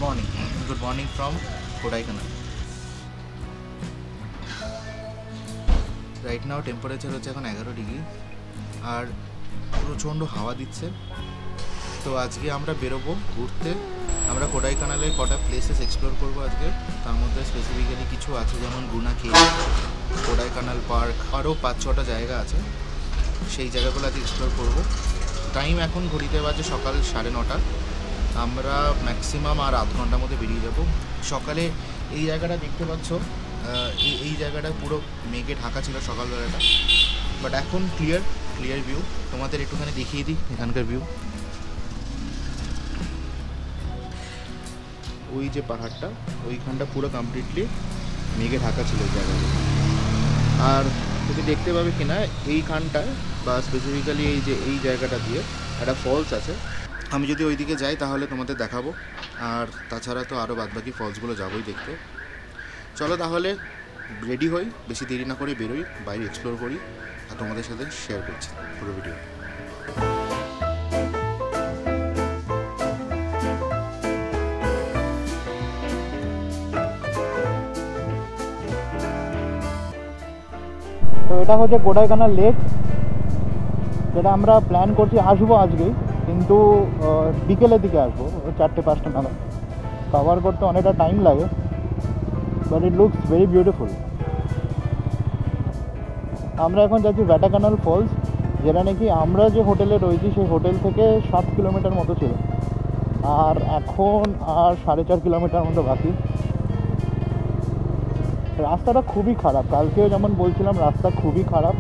Morning from Kodaikanal. Right now temperature হচ্ছে এখন 11 degree আর প্রচণ্ড হাওয়া দিচ্ছে। তো আজকে আমরা বেরোবো ঘুরতে। আমরা কোডাইকানালে কটা প্লেসেস এক্সপ্লোর করবো আজকে। তার মধ্যে স্পেসিফিক্যালি কিছু আছে যেমন গুনা কেভ, কোডাইকানাল পার্ক, আরও 5-6টা জায়গা আছে। সেই জায়গাগুলো আজকে এক্সপ্লোর করবো। টাইম এখন ঘড়িতে বাজে সকাল 9:30। আমরা ম্যাক্সিমাম আর আধ ঘন্টার মধ্যে বেরিয়ে যাব। সকালে এই জায়গাটা দেখতে পাচ্ছ, এই জায়গাটা পুরো মেঘে ঢাকা ছিল সকালবেলাটা, বাট এখন ক্লিয়ার ভিউ। তোমাদের একটুখানি দেখিয়ে দিই এখানকার ভিউ। ওই যে পাহাড়টা, ওইখানটা পুরো কমপ্লিটলি মেঘে ঢাকা ছিল এই জায়গাটা। আর যদি দেখতে পাবে কিনা এইখানটায় বা স্পেসিফিক্যালি এই জায়গাটা দিয়ে একটা ফলস আছে। আমি যদি ওইদিকে যাই তাহলে তোমাদের দেখাবো। আর তাছাড়া তো আরও বাদবাকি ফলসগুলো যাবোই দেখতে। চলো তাহলে রেডি হই, বেশি দেরি না করে বেরোই, বাইরে এক্সপ্লোর করি আর তোমাদের সাথে শেয়ার করছি পুরো ভিডিও। তো এটা হচ্ছে কোডাইকানাল লেক, যেটা আমরা প্ল্যান করছি আসবো আজকেই, কিন্তু বিকেলের দিকে আসবো 4-5টা নাগাদ। কভার করতে অনেকটা টাইম লাগে, but it looks very beautiful. আমরা এখন যাচ্ছি ভ্যাটাকানাল ফলস, যেটা নাকি আমরা যে হোটেলে রয়েছি সেই হোটেল থেকে 7 কিলোমিটার মতো ছিল, আর এখন আর 4.5 কিলোমিটার মতো বাকি। রাস্তাটা খুবই খারাপ, কালকেও যেমন বলছিলাম রাস্তা খুবই খারাপ।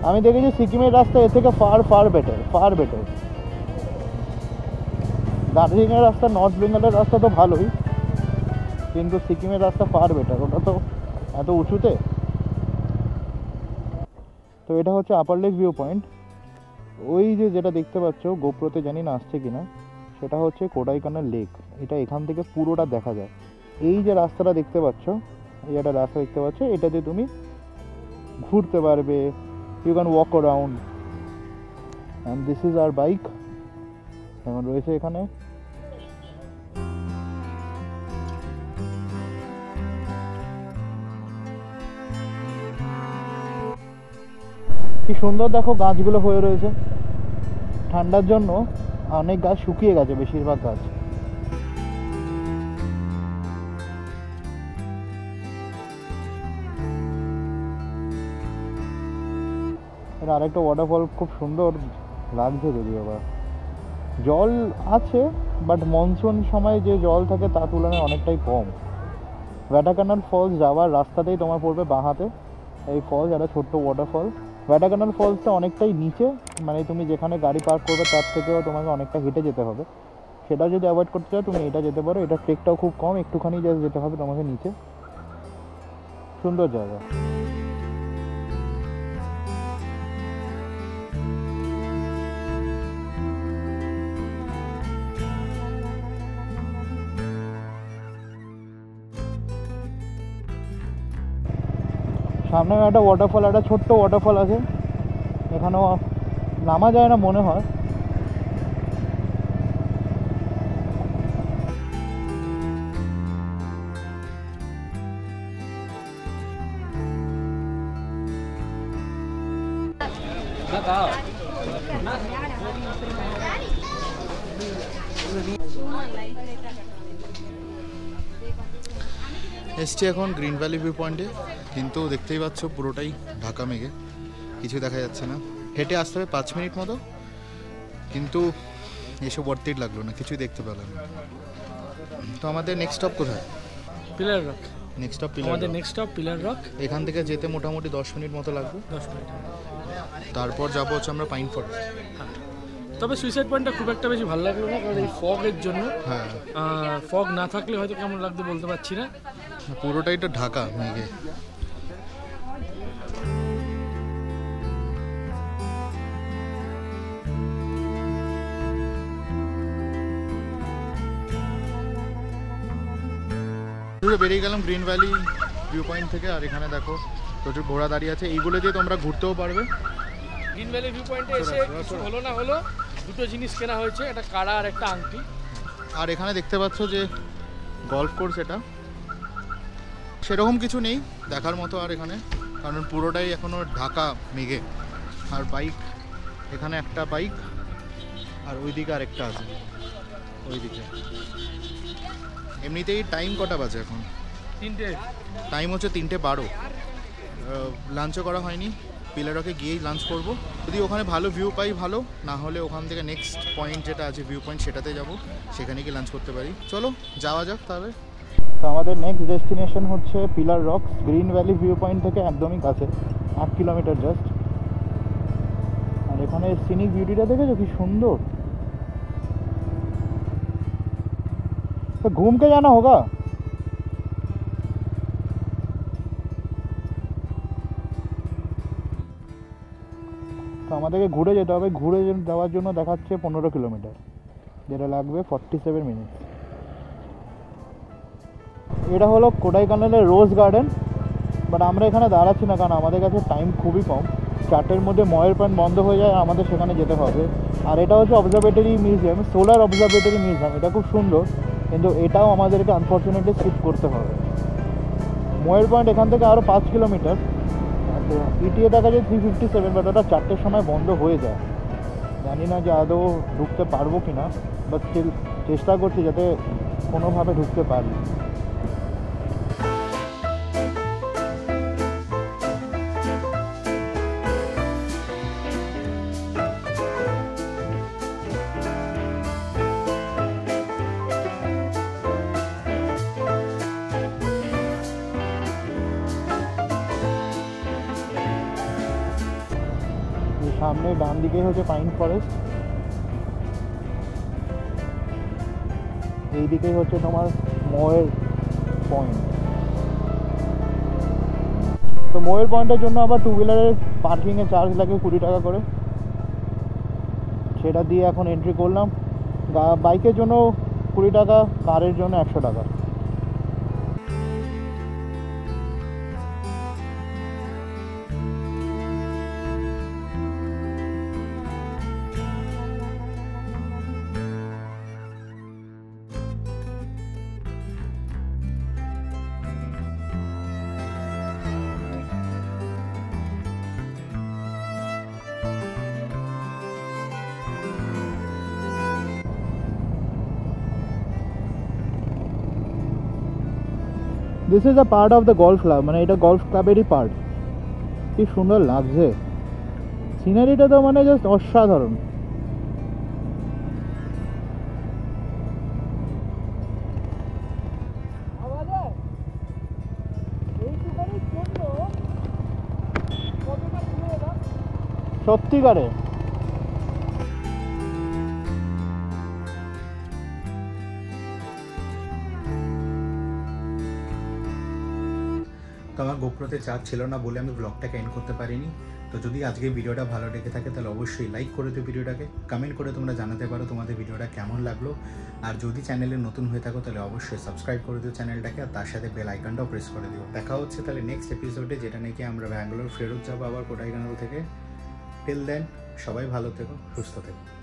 আমি দেখেছি সিকিমের রাস্তা এর থেকে ফার বেটার। দার্জিলিংয়ের রাস্তা, নর্থ বেঙ্গলের রাস্তা তো ভালোই, কিন্তু সিকিমের রাস্তা ফার বেটার। ওটা তো এত উঁচুতে। তো এটা হচ্ছে আপার লেক ভিউ পয়েন্ট। ওই যেটা দেখতে পাচ্ছ গোপ্রোতে, জানি না আসছে কিনা, সেটা হচ্ছে কোডাইকানাল লেক। এটা এখান থেকে পুরোটা দেখা যায়। এই যে রাস্তাটা দেখতে পাচ্ছ, এই একটা রাস্তা দেখতে পাচ্ছ, এটাতে তুমি ঘুরতে পারবে, you can walk around. And this is our bike, এখন রয়েছে এখানে। কি সুন্দর দেখো গাছগুলো হয়ে রয়েছে। ঠান্ডার জন্য অনেক গাছ শুকিয়ে গেছে, বেশিরভাগ গাছ। এটা আরেকটা ওয়াটারফল, খুব সুন্দর লাগছে। যদিও আবার জল আছে, বাট মনসুন সময় যে জল থাকে তার তুলনায় অনেকটাই কম। ভ্যাটাকানাল ফলস যাওয়ার রাস্তাতেই তোমার পড়বে বাঁ হাতে এই ফলস, একটা ছোট্ট ওয়াটারফল। ভ্যাটাকানাল ফলসটা অনেকটাই নিচে, মানে তুমি যেখানে গাড়ি পার্ক করবে তার থেকেও তোমাকে অনেকটা হেঁটে যেতে হবে। সেটা যদি অ্যাভয়েড করতে চাও তুমি এটা যেতে পারো। এটা ট্রেকটাও খুব কম, একটুখানি জাস্ট যেতে হবে তোমাকে নিচে। সুন্দর জায়গা। সামনে একটা ওয়াটারফল, একটা ছোট্ট ওয়াটারফল আছে, এখানেও নামা যায় না মনে হয়। এসছি এখন গ্রিন ভ্যালি ভিউ পয়েন্টে, কিন্তু দেখতেই পাচ্ছ পুরোটাই ঢাকা মেঘে, কিছু দেখা যাচ্ছে না। হেঁটে আসতে হবে 5 মিনিট মতো, কিন্তু এসব ওয়ার্থ ইট লাগলো না, কিছুই দেখতে পেলাম না। তো আমাদের নেক্সট স্টপ কোথায়? Pillar rock. Next stop pillar rock. এখান থেকে যেতে মোটামুটি 10 মিনিট মতো লাগবে। 10 মিনিট। তারপর যাবো হচ্ছে আমরা পাইন ফরেস্ট। তবে সুইসাইড পয়েন্টটা খুব একটা বেশি ভালো লাগলো না, কারণ এই ফগের জন্য। হ্যাঁ, ফগ না থাকলে হয়তো কেমন লাগতো বলতে পারছি না, পুরোটাই তো ঢাকা মেঘে। বেরিয়ে গেলাম গ্রিন ভ্যালি ভিউ পয়েন্ট থেকে। আর এখানে দেখো প্রচুর ঘোড়া দাঁড়িয়ে আছে, এইগুলো দিয়ে তোমরা ঘুরতেও পারবে। গ্রিন ভ্যালি ভিউ পয়েন্টে এসে কিছু হলো না হলো দুটো জিনিস কেনা হয়েছে, একটা কাড়া আর একটা আংটি। আর এখানে দেখতে পাচ্ছ যে গল্ফ কোর্স, এটা সেরকম কিছু নেই দেখার মতো আর এখানে, কারণ পুরোটাই এখনও ঢাকা মেঘে। আর বাইক, এখানে একটা বাইক আর ওইদিকে আরেকটা আছে ওইদিকে। এমনিতেই টাইম কটা বাজে এখন? 3টে। টাইম হচ্ছে 3:12। লাঞ্চও করা হয়নি, পিলার রকে গিয়েই লাঞ্চ করব। যদি ওখানে ভালো ভিউ পাই ভালো, না হলে ওখান থেকে নেক্সট পয়েন্ট যেটা আছে ভিউ পয়েন্ট সেটাতে যাব, সেখানে গিয়ে লাঞ্চ করতে পারি। চলো যাওয়া যাক তাহলে। তো আমাদের নেক্সট ডেস্টিনেশন হচ্ছে pillar rocks, green valley view point থেকে একদমই কাছে, 1 কিলোমিটার জাস্ট। আর এখানে সিনিক বিউটিটা দেখেছো কি সুন্দর। তো ঘুম কে জানা হোগা। তো আমাদেরকে ঘুরে যেতে হবে, ঘুরে যাওয়ার জন্য দেখাচ্ছে 15 কিলোমিটার, যেটা লাগবে 47 মিনিট। এটা হলো কোডাইকানালের রোজ গার্ডেন, বাট আমরা এখানে দাঁড়াচ্ছি না কারণ আমাদের কাছে টাইম খুবই কম। 4টের মধ্যে ময়ের পয়েন্ট বন্ধ হয়ে যায়, আমাদের সেখানে যেতে হবে। আর এটা হচ্ছে observatory museum, solar observatory museum. এটা খুব সুন্দর, কিন্তু এটাও আমাদেরকে আনফর্চুনেটলি স্কিপ করতে হবে। ময়ের পয়েন্ট এখান থেকে আরও 5 কিলোমিটার, ইটিএ দেখা যায় 357, বাট ওটা 4টের সময় বন্ধ হয়ে যায়। জানি না যে আদৌ ঢুকতে পারবো কি না, বাট স্টিল চেষ্টা করছি যাতে কোনোভাবে ঢুকতে পারি। সামনে ডান দিকে হচ্ছে পাইন ফরেস্ট, এই দিকেই হচ্ছে তোমার ময়ের পয়েন্ট। তো ময়ের পয়েন্টের জন্য আবার 2 হুইলারের পার্কিংয়ে চার্জ লাগে 20 টাকা করে, সেটা দিয়ে এখন এন্ট্রি করলাম। বাইকের জন্য 20 টাকা, কারের জন্য 100 টাকা। This is a part of the golf club, মানে এটা গল্ফ ক্লাবেরই পার্ট। কি সুন্দর লাগছে সিনারিটা, তো মানে জাস্ট অসাধারণ। সত্যিকারে তো আমার গোপ্রোতে চার্জ ছিল না বলে আমি ব্লগটাকে এন্ড করতে পারিনি। তো যদি আজকে ভিডিওটা ভালো লেগে থাকে তাহলে অবশ্যই লাইক করে দিও ভিডিওটাকে, কমেন্ট করে তোমরা জানাতে পারো তোমাদের ভিডিওটা কেমন লাগলো। আর যদি চ্যানেলে নতুন হয়ে থাকো তাহলে অবশ্যই সাবস্ক্রাইব করে দিও চ্যানেলটাকে, আর তার সাথে বেল আইকনটাও প্রেস করে দিও। দেখা হচ্ছে তাহলে নেক্সট এপিসোডে, যেটা নাকি আমরা ব্যাঙ্গালোর ফেরত যাবো আবার কোডাইকানাল থেকে। টিল দেন সবাই ভালো থেকো, সুস্থ থেকো।